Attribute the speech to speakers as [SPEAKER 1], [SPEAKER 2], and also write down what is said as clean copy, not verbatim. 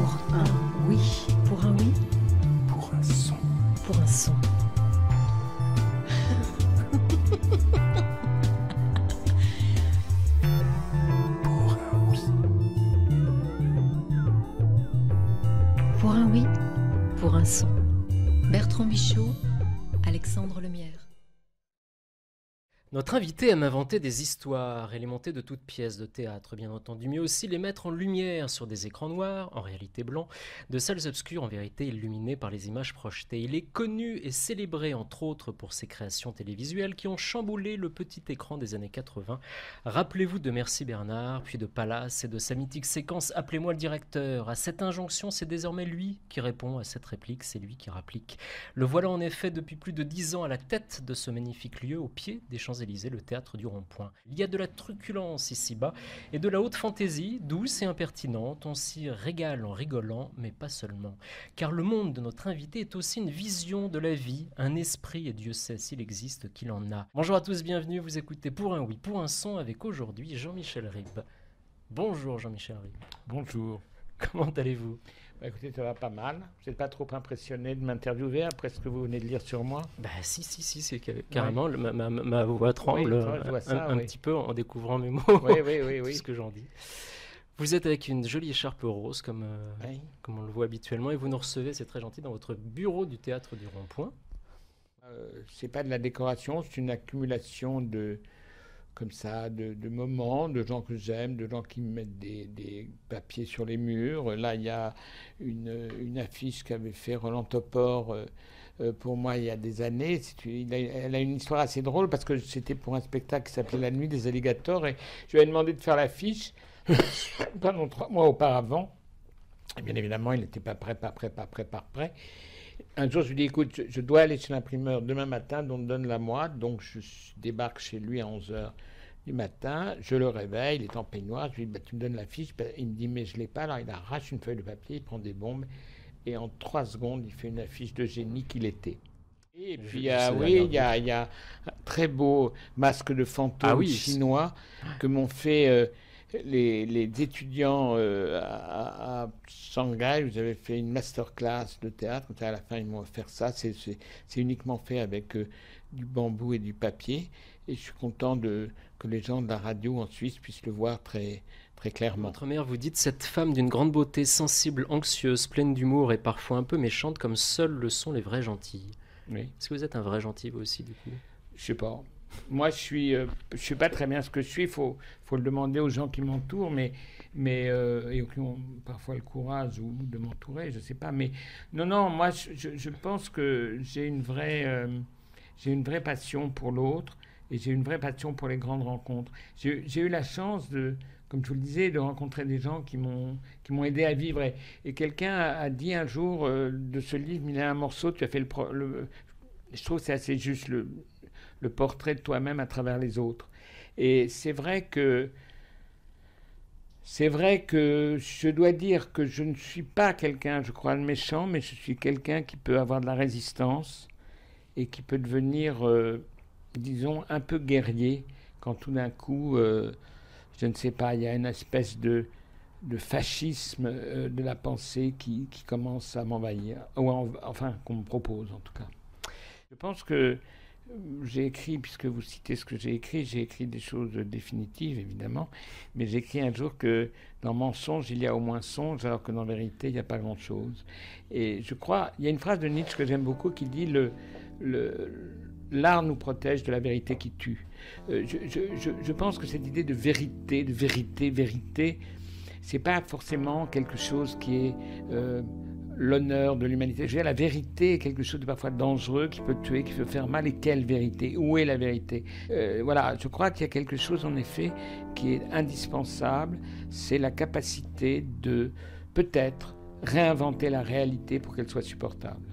[SPEAKER 1] Pour un oui. Pour un oui.
[SPEAKER 2] Pour un son.
[SPEAKER 1] Pour un son.
[SPEAKER 2] Pour un oui.
[SPEAKER 1] Pour un oui. Pour un son. Bertrand Michaud, Alexandre Lemierre.
[SPEAKER 3] Notre invité aime inventer des histoires et les monter de toutes pièces de théâtre, bien entendu, mais aussi les mettre en lumière sur des écrans noirs, en réalité blancs, de salles obscures, en vérité illuminées par les images projetées. Il est connu et célébré, entre autres, pour ses créations télévisuelles qui ont chamboulé le petit écran des années 80. Rappelez-vous de Merci Bernard, puis de Palace et de sa mythique séquence « Appelez-moi le directeur ». À cette injonction, c'est désormais lui qui répond à cette réplique, c'est lui qui rapplique. Le voilà en effet depuis plus de 10 ans à la tête de ce magnifique lieu, au pied des Champs-Élysées, le théâtre du Rond-Point. Il y a de la truculence ici-bas et de la haute fantaisie, douce et impertinente. On s'y régale en rigolant, mais pas seulement. Car le monde de notre invité est aussi une vision de la vie, un esprit, et Dieu sait s'il existe qu'il en a. Bonjour à tous, bienvenue, vous écoutez Pour un oui, pour un son, avec aujourd'hui Jean-Michel Ribes. Bonjour Jean-Michel Ribes.
[SPEAKER 2] Bonjour.
[SPEAKER 3] Comment allez-vous ?
[SPEAKER 2] Bah, écoutez, ça va pas mal. Vous n'êtes pas trop impressionné de m'interviewer après ce que vous venez de lire sur moi?
[SPEAKER 3] Bah si, c'est carrément, ouais. Ma voix tremble
[SPEAKER 2] oui,
[SPEAKER 3] un petit peu en découvrant mes mots,
[SPEAKER 2] oui.
[SPEAKER 3] ce que j'en dis. Vous êtes avec une jolie écharpe rose, comme on le voit habituellement, et vous nous recevez, c'est très gentil, dans votre bureau du théâtre du Rond-Point.
[SPEAKER 2] C'est pas de la décoration, c'est une accumulation de moments, de gens que j'aime, de gens qui me mettent des papiers sur les murs. Là, il y a une affiche qu'avait fait Roland Topor pour moi il y a des années. Elle a une histoire assez drôle parce que c'était pour un spectacle qui s'appelait La Nuit des Alligators et je lui ai demandé de faire l'affiche pendant 3 mois auparavant. Et bien évidemment, il n'était pas prêt. Un jour, je lui dis, écoute, je dois aller chez l'imprimeur demain matin, donc donne-la moi. Donc, je débarque chez lui à 11h du matin. Je le réveille, il est en peignoir. Je lui dis, bah, tu me donnes la fiche. Il me dit, mais je ne l'ai pas. Alors, il arrache une feuille de papier, il prend des bombes. Et en 3 secondes, il fait une affiche de génie qu'il était. Et puis, il y a un très beau masque de fantôme chinois que m'ont fait... Les étudiants à Shanghai, vous avez fait une masterclass de théâtre. À la fin, ils m'ont offert ça. C'est uniquement fait avec du bambou et du papier. Et je suis content que les gens de la radio en Suisse puissent le voir très, très clairement.
[SPEAKER 3] Votre mère, vous dites, cette femme d'une grande beauté, sensible, anxieuse, pleine d'humour et parfois un peu méchante, comme seuls le sont les vrais gentils. Oui. Est-ce que vous êtes un vrai gentil, vous aussi, du coup?
[SPEAKER 2] Je sais pas. Moi, je sais pas très bien ce que je suis. Il faut le demander aux gens qui m'entourent, et qui ont parfois le courage de m'entourer, je sais pas. Mais non, moi, je pense que j'ai une vraie passion pour l'autre et j'ai une vraie passion pour les grandes rencontres. J'ai eu la chance comme je vous le disais, de rencontrer des gens qui m'ont aidé à vivre. Et quelqu'un a dit un jour de ce livre, il y a un morceau, tu as fait je trouve que c'est assez juste le portrait de toi-même à travers les autres. Et c'est vrai que je dois dire que je ne suis pas quelqu'un, je crois, de méchant, mais je suis quelqu'un qui peut avoir de la résistance et qui peut devenir, disons, un peu guerrier quand tout d'un coup, je ne sais pas, il y a une espèce de fascisme de la pensée qui commence à m'envahir, enfin qu'on me propose en tout cas. Je pense que j'ai écrit, puisque vous citez ce que j'ai écrit des choses définitives, évidemment, mais j'ai écrit un jour que dans mensonge, il y a au moins songe, alors que dans vérité, il n'y a pas grand-chose. Et je crois, il y a une phrase de Nietzsche que j'aime beaucoup qui dit l'art nous protège de la vérité qui tue. Je pense que cette idée de vérité, c'est pas forcément quelque chose qui est... l'honneur de l'humanité. Je veux dire, la vérité est quelque chose de parfois dangereux, qui peut tuer, qui peut faire mal. Et quelle vérité? Où est la vérité? Voilà, je crois qu'il y a quelque chose, en effet, qui est indispensable. C'est la capacité de, peut-être, réinventer la réalité pour qu'elle soit supportable.